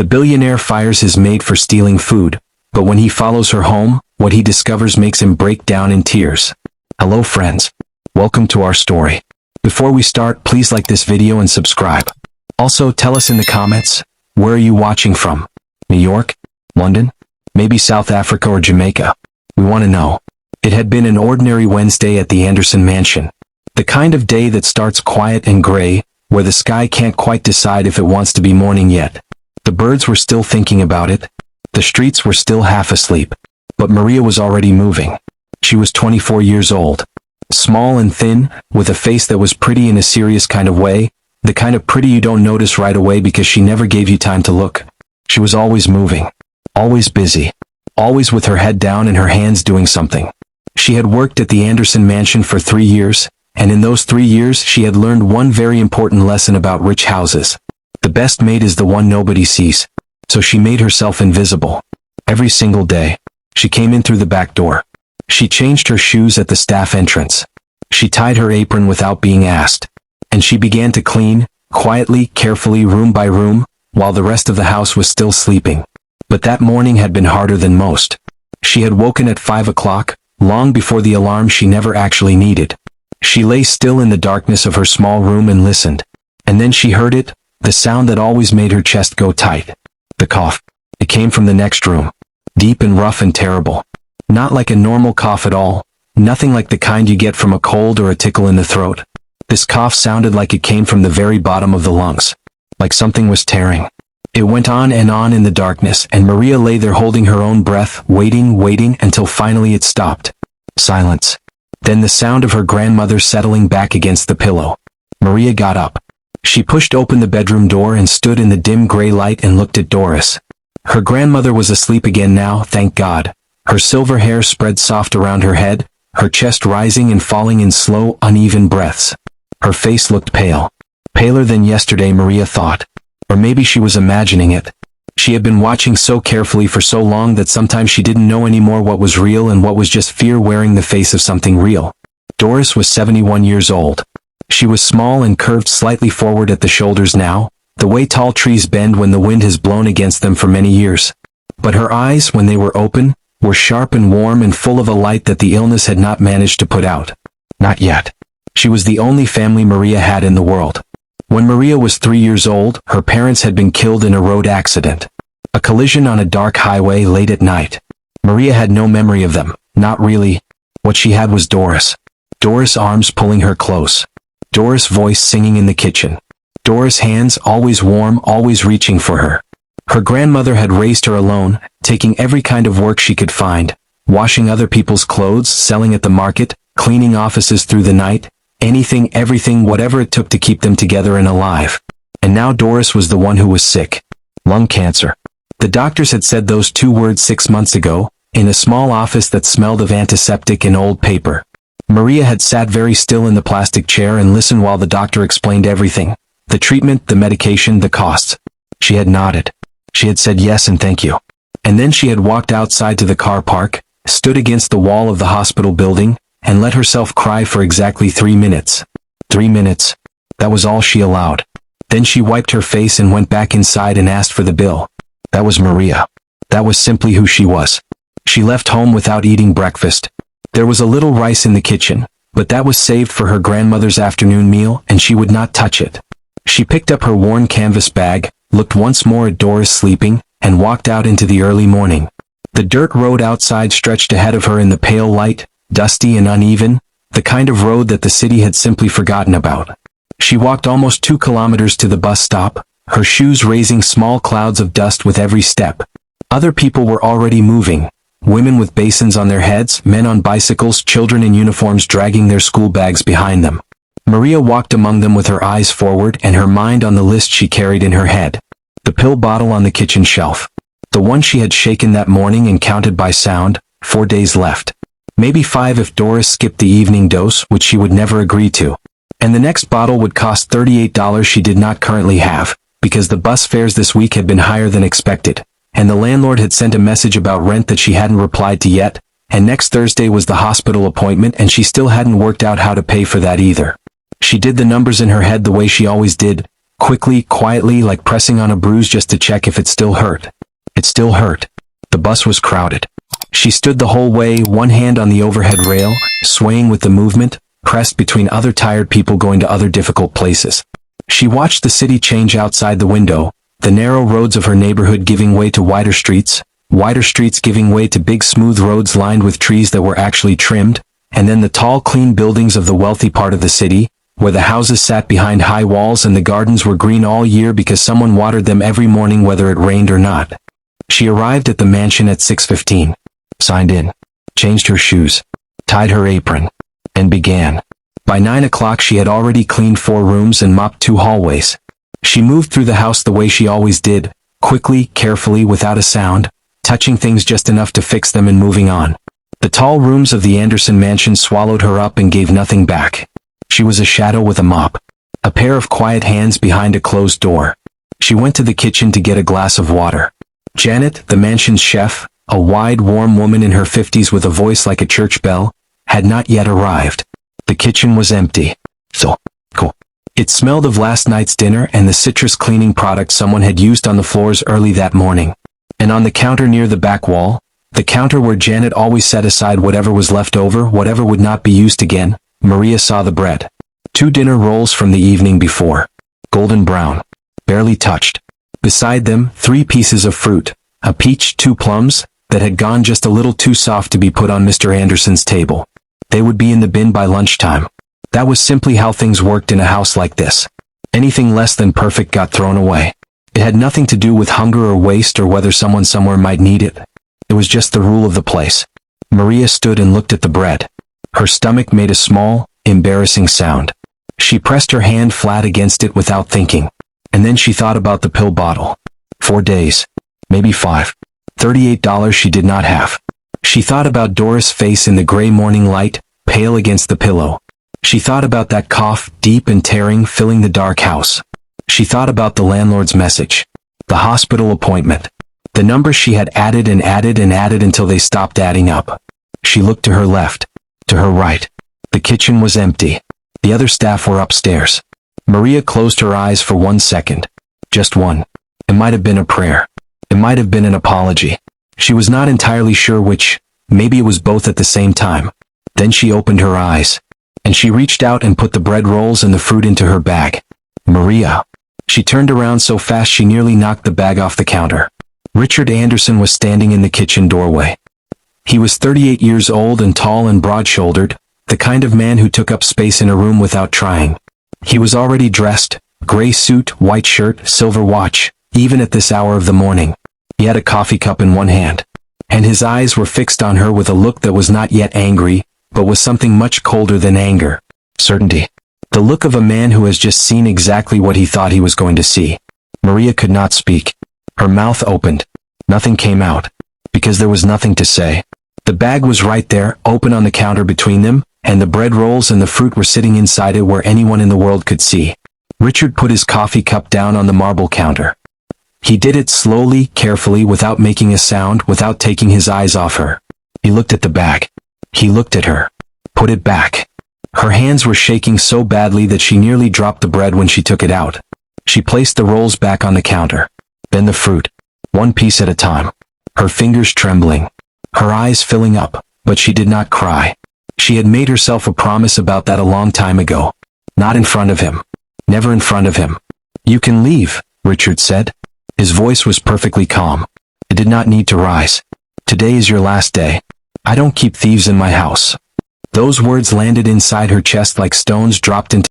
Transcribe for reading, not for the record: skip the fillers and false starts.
The billionaire fires his maid for stealing food, but when he follows her home, what he discovers makes him break down in tears. Hello friends. Welcome to our story. Before we start, please like this video and subscribe. Also, tell us in the comments, where are you watching from? New York? London? Maybe South Africa or Jamaica? We want to know. It had been an ordinary Wednesday at the Anderson mansion. The kind of day that starts quiet and gray, where the sky can't quite decide if it wants to be morning yet. The birds were still thinking about it. The streets were still half asleep. But Maria was already moving. She was 24 years old. Small and thin, with a face that was pretty in a serious kind of way, the kind of pretty you don't notice right away because she never gave you time to look. She was always moving. Always busy. Always with her head down and her hands doing something. She had worked at the Anderson mansion for 3 years, and in those 3 years she had learned one very important lesson about rich houses. The best maid is the one nobody sees. So she made herself invisible. Every single day. She came in through the back door. She changed her shoes at the staff entrance. She tied her apron without being asked. And she began to clean, quietly, carefully, room by room, while the rest of the house was still sleeping. But that morning had been harder than most. She had woken at 5 o'clock, long before the alarm she never actually needed. She lay still in the darkness of her small room and listened. And then she heard it, the sound that always made her chest go tight. The cough. It came from the next room. Deep and rough and terrible. Not like a normal cough at all. Nothing like the kind you get from a cold or a tickle in the throat. This cough sounded like it came from the very bottom of the lungs. Like something was tearing. It went on in the darkness, and Maria lay there holding her own breath, waiting until finally it stopped. Silence. Then the sound of her grandmother settling back against the pillow. Maria got up. She pushed open the bedroom door and stood in the dim gray light and looked at Doris. Her grandmother was asleep again now, thank God. Her silver hair spread soft around her head, her chest rising and falling in slow, uneven breaths. Her face looked pale. Paler than yesterday, Maria thought. Or maybe she was imagining it. She had been watching so carefully for so long that sometimes she didn't know anymore what was real and what was just fear wearing the face of something real. Doris was 71 years old. She was small and curved slightly forward at the shoulders now, the way tall trees bend when the wind has blown against them for many years. But her eyes, when they were open, were sharp and warm and full of a light that the illness had not managed to put out. Not yet. She was the only family Maria had in the world. When Maria was 3 years old, her parents had been killed in a road accident. A collision on a dark highway late at night. Maria had no memory of them, not really. What she had was Doris. Doris' arms pulling her close. Doris' voice singing in the kitchen. Doris' hands always warm, always reaching for her. Her grandmother had raised her alone, taking every kind of work she could find, washing other people's clothes, selling at the market, cleaning offices through the night, anything, everything, whatever it took to keep them together and alive. And now Doris was the one who was sick. Lung cancer. The doctors had said those 2 words 6 months ago, in a small office that smelled of antiseptic and old paper. Maria had sat very still in the plastic chair and listened while the doctor explained everything. The treatment, the medication, the costs. She had nodded. She had said yes and thank you. And then she had walked outside to the car park, stood against the wall of the hospital building, and let herself cry for exactly 3 minutes. 3 minutes. That was all she allowed. Then she wiped her face and went back inside and asked for the bill. That was Maria. That was simply who she was. She left home without eating breakfast. There was a little rice in the kitchen, but that was saved for her grandmother's afternoon meal, and she would not touch it. She picked up her worn canvas bag, looked once more at Doris sleeping, and walked out into the early morning. The dirt road outside stretched ahead of her in the pale light, dusty and uneven, the kind of road that the city had simply forgotten about. She walked almost 2 kilometers to the bus stop, her shoes raising small clouds of dust with every step. Other people were already moving. Women with basins on their heads, men on bicycles, children in uniforms dragging their school bags behind them. Maria walked among them with her eyes forward and her mind on the list she carried in her head. The pill bottle on the kitchen shelf. The one she had shaken that morning and counted by sound, 4 days left. Maybe 5 if Doris skipped the evening dose, which she would never agree to. And the next bottle would cost $38 she did not currently have, because the bus fares this week had been higher than expected, and the landlord had sent a message about rent that she hadn't replied to yet, and next Thursday was the hospital appointment and she still hadn't worked out how to pay for that either. She did the numbers in her head the way she always did, Quickly, quietly, like pressing on a bruise just to check if it still hurt. It still hurt. The bus was crowded. She stood the whole way, one hand on the overhead rail, swaying with the movement, pressed between other tired people going to other difficult places. She watched the city change outside the window, the narrow roads of her neighborhood giving way to wider streets giving way to big smooth roads lined with trees that were actually trimmed, and then the tall clean buildings of the wealthy part of the city, where the houses sat behind high walls and the gardens were green all year because someone watered them every morning whether it rained or not. She arrived at the mansion at 6:15, signed in, changed her shoes, tied her apron, and began. By 9 o'clock she had already cleaned 4 rooms and mopped 2 hallways. She moved through the house the way she always did, quickly, carefully, without a sound, touching things just enough to fix them and moving on. The tall rooms of the Anderson mansion swallowed her up and gave nothing back. She was a shadow with a mop, a pair of quiet hands behind a closed door. She went to the kitchen to get a glass of water. Janet, the mansion's chef, a wide, warm woman in her 50s with a voice like a church bell, had not yet arrived. The kitchen was empty. So, cool. It smelled of last night's dinner and the citrus cleaning product someone had used on the floors early that morning. And on the counter near the back wall, the counter where Janet always set aside whatever was left over, whatever would not be used again, Maria saw the bread. 2 dinner rolls from the evening before. Golden brown. Barely touched. Beside them, 3 pieces of fruit. A peach, 2 plums, that had gone just a little too soft to be put on Mr. Anderson's table. They would be in the bin by lunchtime. That was simply how things worked in a house like this. Anything less than perfect got thrown away. It had nothing to do with hunger or waste or whether someone somewhere might need it. It was just the rule of the place. Maria stood and looked at the bread. Her stomach made a small, embarrassing sound. She pressed her hand flat against it without thinking. And then she thought about the pill bottle. 4 days. Maybe 5. $38 she did not have. She thought about Doris' face in the gray morning light, pale against the pillow. She thought about that cough, deep and tearing, filling the dark house. She thought about the landlord's message. The hospital appointment. The numbers she had added and added and added until they stopped adding up. She looked to her left. To her right. The kitchen was empty. The other staff were upstairs. Maria closed her eyes for 1 second. Just one. It might have been a prayer. It might have been an apology. She was not entirely sure which. Maybe it was both at the same time. Then she opened her eyes. And she reached out and put the bread rolls and the fruit into her bag. Maria. She turned around so fast she nearly knocked the bag off the counter. Richard Anderson was standing in the kitchen doorway. He was 38 years old and tall and broad-shouldered, the kind of man who took up space in a room without trying. He was already dressed, gray suit, white shirt, silver watch, even at this hour of the morning. He had a coffee cup in one hand. And his eyes were fixed on her with a look that was not yet angry, but was something much colder than anger. Certainty. The look of a man who has just seen exactly what he thought he was going to see. Maria could not speak. Her mouth opened. Nothing came out. Because there was nothing to say. The bag was right there, open on the counter between them, and the bread rolls and the fruit were sitting inside it where anyone in the world could see. Richard put his coffee cup down on the marble counter. He did it slowly, carefully, without making a sound, without taking his eyes off her. He looked at the bag. He looked at her. Put it back. Her hands were shaking so badly that she nearly dropped the bread when she took it out. She placed the rolls back on the counter. Then the fruit. 1 piece at a time. Her fingers trembling. Her eyes filling up, but she did not cry. She had made herself a promise about that a long time ago. Not in front of him. Never in front of him. You can leave, Richard said. His voice was perfectly calm. It did not need to rise. Today is your last day. I don't keep thieves in my house. Those words landed inside her chest like stones dropped into